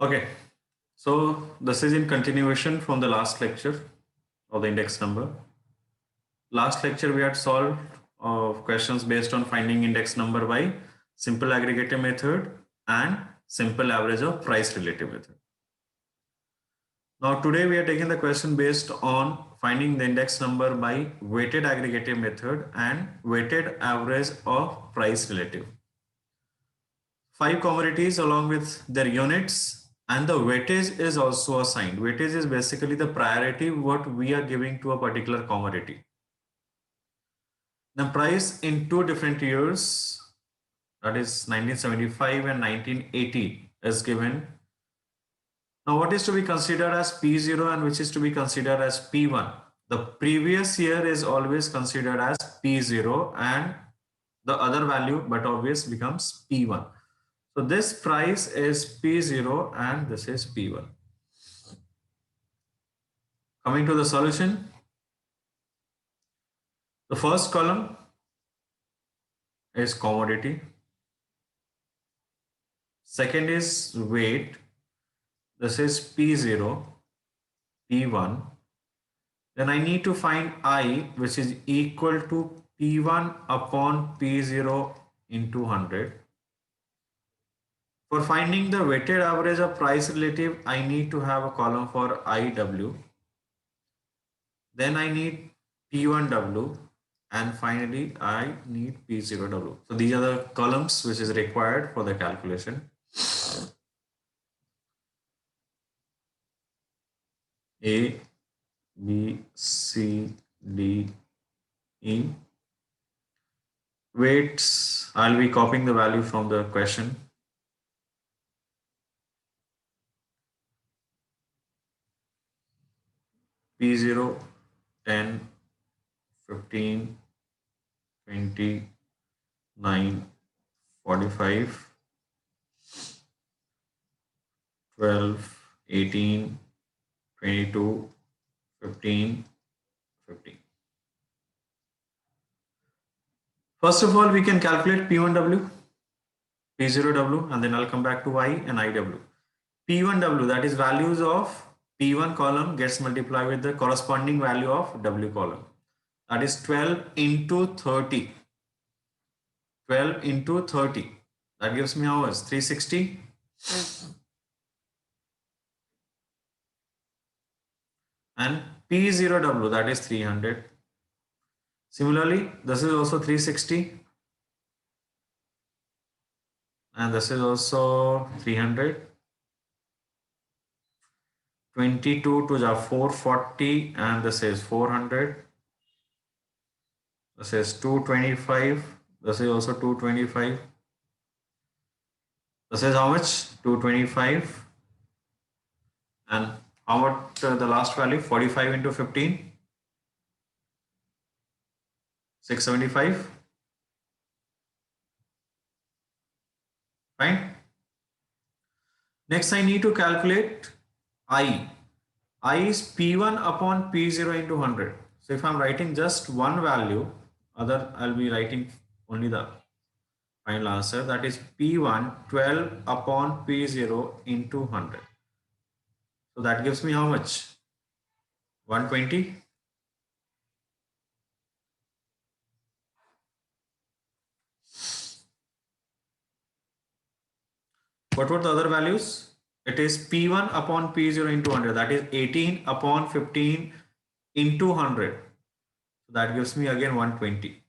Okay, so this is in continuation from the last lecture of the index number. Last lecture we had solved questions based on finding index number by simple aggregator method and simple average of price relative method. Now today we are taking the question based on finding the index number by weighted aggregator method and weighted average of price relative. 5 commodities along with their units, and the weightage is also assigned. Weightage is basically the priority what we are giving to a particular commodity. The price in 2 different years, that is 1975 and 1980, is given. Now what is to be considered as P0 and which is to be considered as P1? The previous year is always considered as P0 and the other value but obvious becomes P1. So this price is P0 and this is P1. Coming to the solution, the first column is commodity. Second is weight. This is P0, P1. Then I need to find I, which is equal to P1 upon P0 into 100. For finding the weighted average of price relative, I need to have a column for IW. Then I need P1W. And finally, I need P0W. So these are the columns which is required for the calculation. A, B, C, D, E. Weights, I'll be copying the value from the question. P0, 10, 15, 20, 9, 45, 12, 18, 22, 15, 15. First of all, we can calculate P1W, P0W, and then I'll come back to Y and IW. P1W, that is values of P1 column gets multiplied with the corresponding value of W column. That is 12 into 30. 12 into 30. That gives me how much? 360. And P0W, that is 300. Similarly, this is also 360. And this is also 300. 22 to the 440 and this is 400. This is 225. This is also 225. This is how much? 225. And how about the last value? 45 into 15. 675. Fine. Next, I need to calculate I. I is P1 upon P0 into 100. So if I'm writing just one value, I'll be writing only the final answer. That is P1 12 upon P0 into 100. So that gives me how much? 120. What were the other values? It is P1 upon P0 into 100. That is 18 upon 15 into 100. So that gives me again 120.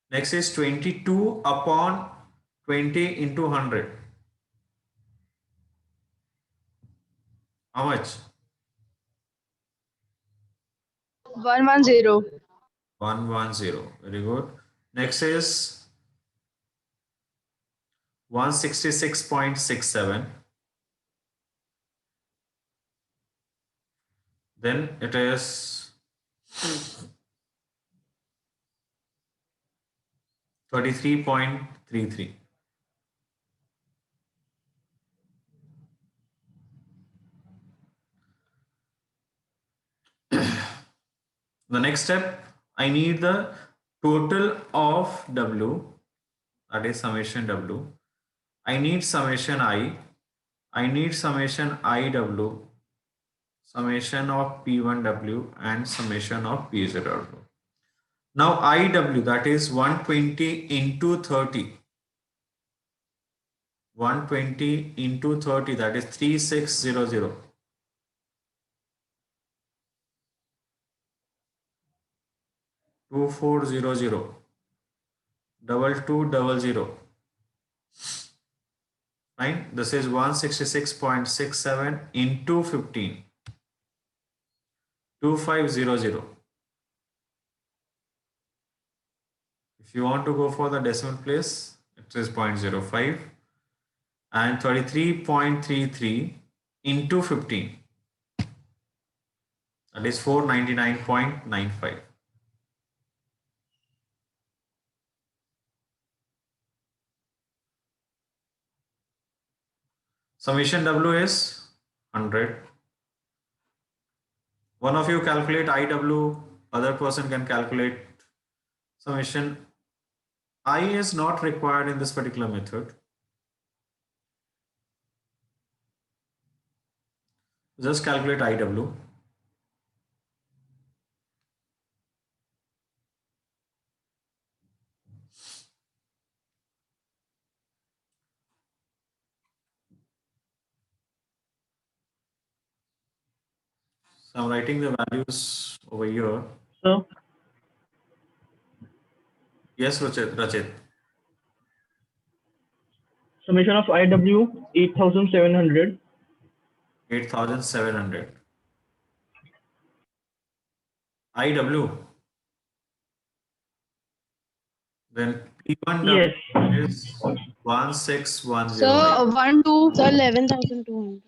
Next is 22 upon 20 into 100. How much? 110. 110. Very good. Next is 166.67. Then it is 33.33. The next step, I need the total of W, that is summation W. I need summation I need summation IW, summation of P1W and summation of P0W. Now IW, that is 120 into 30. 120 into 30, that is 3600. 2400. 2200. Right? This is 166.67 into 15. 2500. If you want to go for the decimal place, it is 0.05, and 33.33 into 15. That is 499.95. Summation W is 100. One of you calculate IW, other person can calculate summation. I is not required in this particular method. Just calculate IW. So I'm writing the values over here. So Yes, Rachit. summation of IW 8,700. 8,700. IW. Then P1W Yes. is 1610. So 1 2 So 11,200.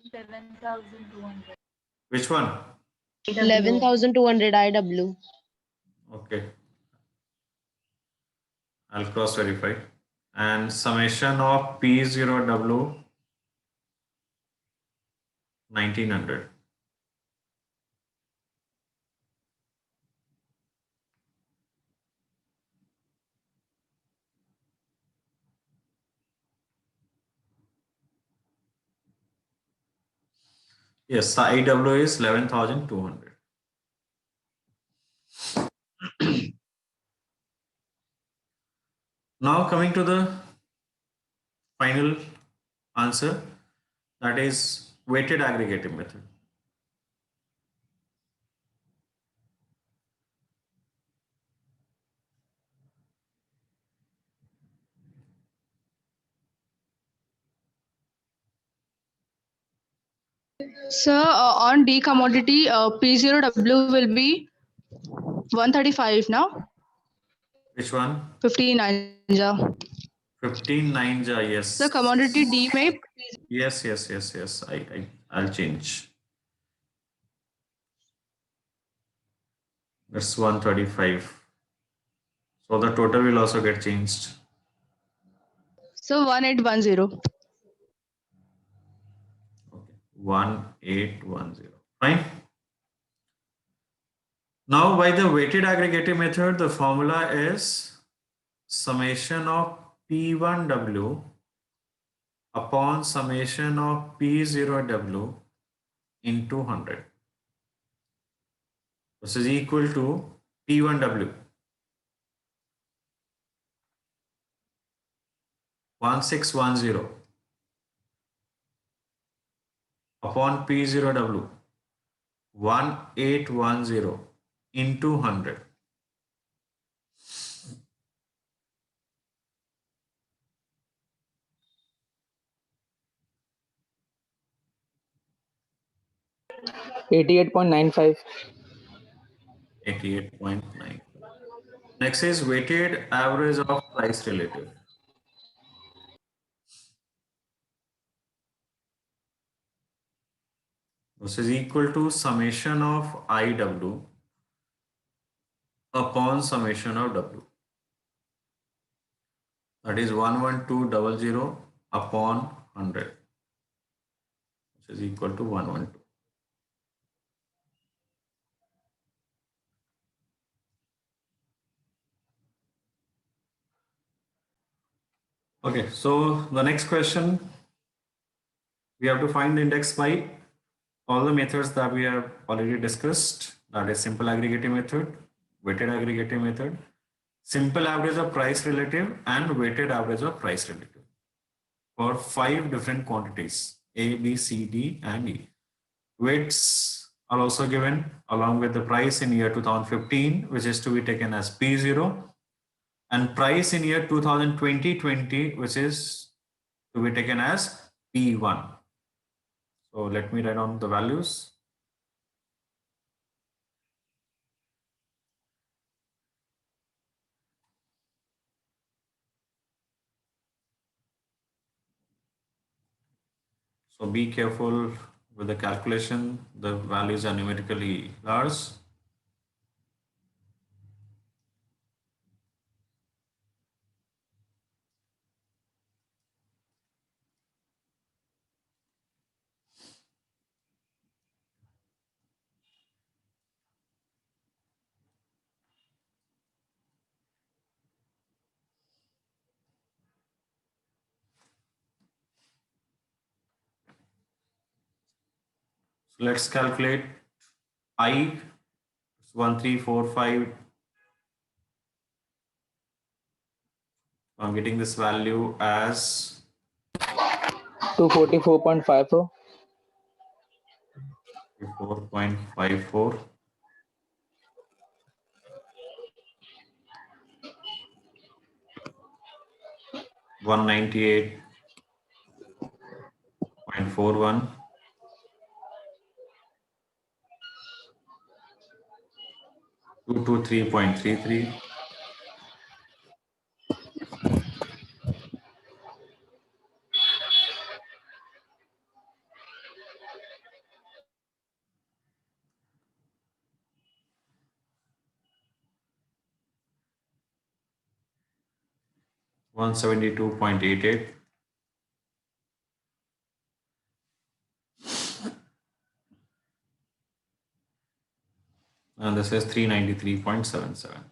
Which one? 11,200 IW. Okay, I'll cross verify. And summation of P0W 1900. Yes, the IW is 11,200. Now coming to the final answer, that is weighted aggregative method. Sir, on D commodity, P0W will be 135 now. Which one? 15 Ninja. 15 ninja, yes. So commodity D may Yes. I'll change. That's 135. So the total will also get changed. so 1810. Okay, 1810. Fine. Now by the weighted aggregative method, the formula is summation of P1W upon summation of P0W into 100. This is equal to P1W 1610 upon P0W 1810 into 100. $88.95. 88.9. Next is weighted average of price relative. This is equal to summation of IW upon summation of W. That is 11200 upon 100, which is equal to 112. Okay, so the next question, we have to find the index by all the methods that we have already discussed. That is simple aggregating method, weighted aggregating method, simple average of price relative, and weighted average of price relative for 5 different quantities A, B, C, D, and E. Weights are also given along with the price in year 2015, which is to be taken as P0, and price in year 2020, which is to be taken as P1. So let me write down the values. So be careful with the calculation. The values are numerically large. So let's calculate I. 1, 3, 4, 5. I'm getting this value as 244.54. 4.54. 198.41. 223.33. 172.88. And this is 393.77.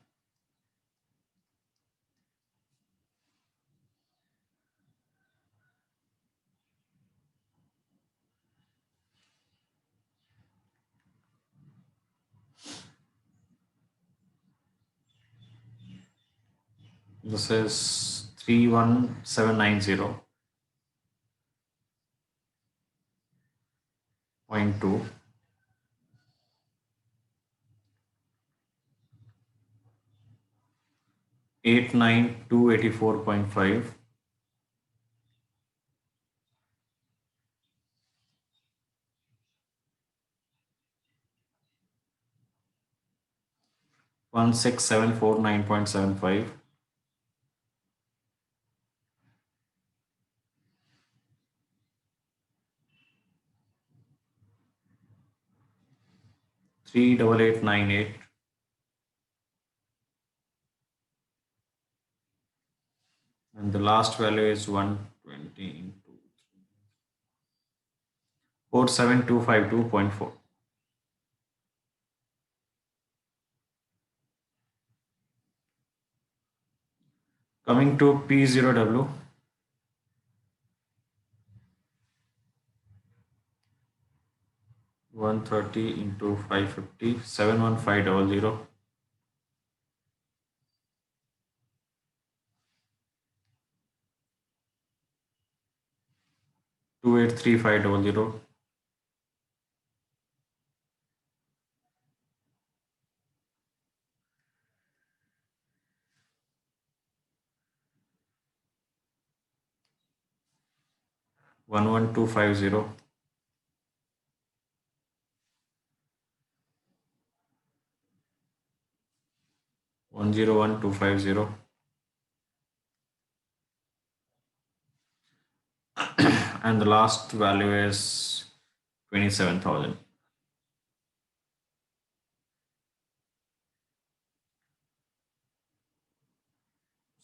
This is 31790.2. 89284.5. 16749.75. 38898. And the last value is 120 into 47252.4. Coming to P0W, 130 into 550, 71500. 283500. 11250. 101250. And the last value is 27,000.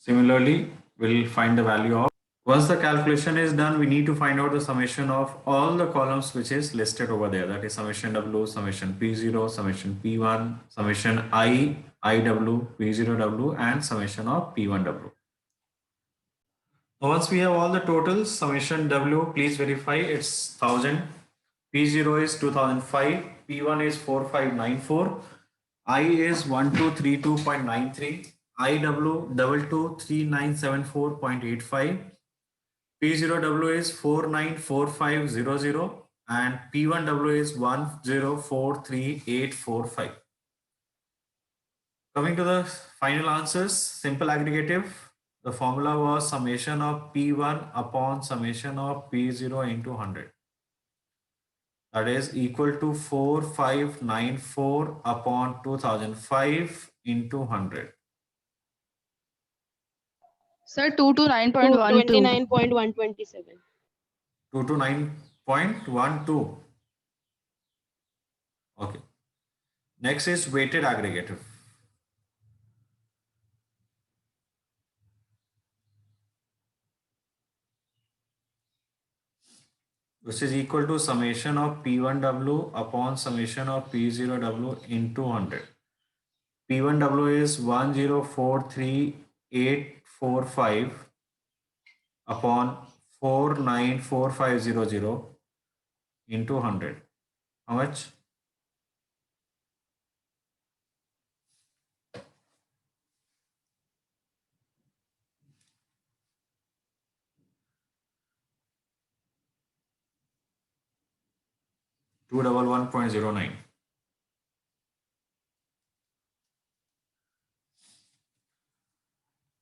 Similarly, we'll find the value of, once the calculation is done, we need to find out the summation of all the columns which is listed over there. That is summation W, summation P0, summation P1, summation IW, P0W, and summation of P1W. Once we have all the totals, summation W, please verify it's 1000. P0 is 2005. P1 is 4594. I is 1232.93. IW 223974.85. P0W is 494500 and P1W is 1043845. Coming to the final answers, simple aggregative. The formula was summation of P1 upon summation of P0 into 100. That is equal to 4594 upon 2005 into 100. Sir, 229.12. 29.127. 229.12. Okay. Next is weighted aggregative. Which is equal to summation of P1W upon summation of P0W into 100. P1W is 1043845 upon 494500 into 100. How much? Two double 1.09.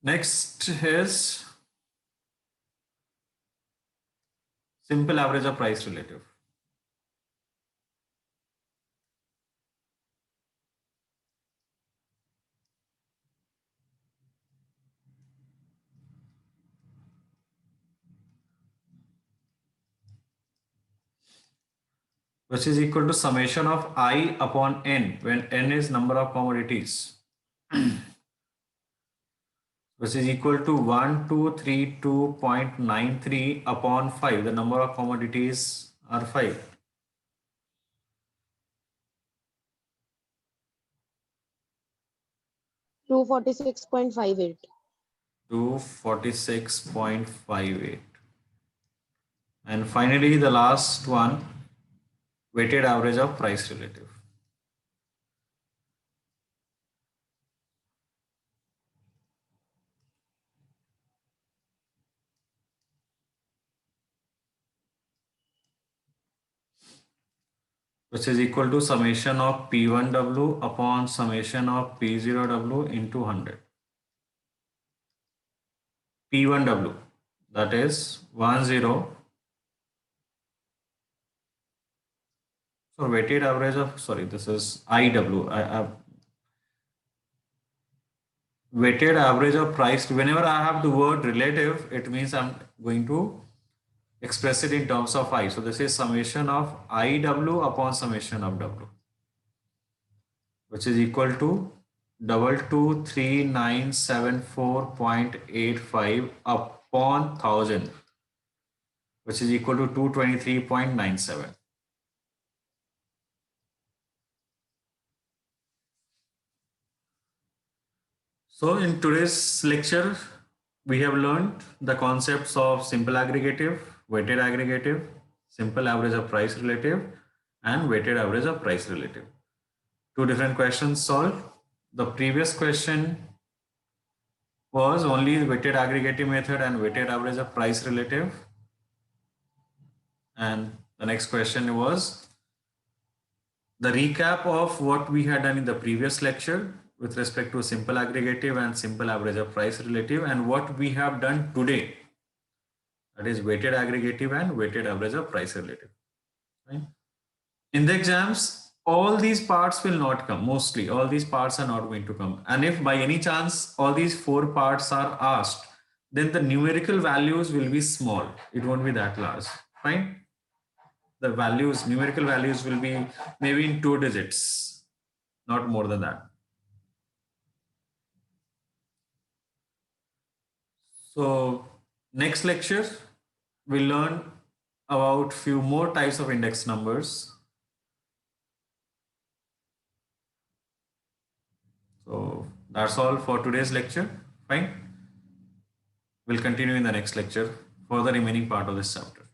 Next is simple average of price relative. Which is equal to summation of I upon n when n is number of commodities. Which is equal to 1232.93 upon 5. The number of commodities are 5. 246.58. 246.58. And finally, the last one, weighted average of price relative. Which is equal to summation of P1W upon summation of P0W into 100. P1W, that is 10. So weighted average of, sorry, this is IW. Weighted average of price. Whenever I have the word relative, it means I'm going to express it in terms of I. So this is summation of IW upon summation of W, which is equal to 223974.85 upon 1000, which is equal to 223.97. So in today's lecture, we have learned the concepts of simple aggregative, weighted aggregative, simple average of price relative, and weighted average of price relative. Two different questions solved. The previous question was only weighted aggregative method and weighted average of price relative. And the next question was the recap of what we had done in the previous lecture with respect to simple aggregative and simple average of price relative, and what we have done today, that is weighted aggregative and weighted average of price relative. Right? In the exams, all these parts will not come. Mostly all these parts are not going to come, and if by any chance all these 4 parts are asked, then the numerical values will be small. It won't be that large. Fine. The values, numerical values will be maybe in 2 digits, not more than that. So next lecture, we'll learn about few more types of index numbers. So that's all for today's lecture. Fine. We'll continue in the next lecture for the remaining part of this chapter.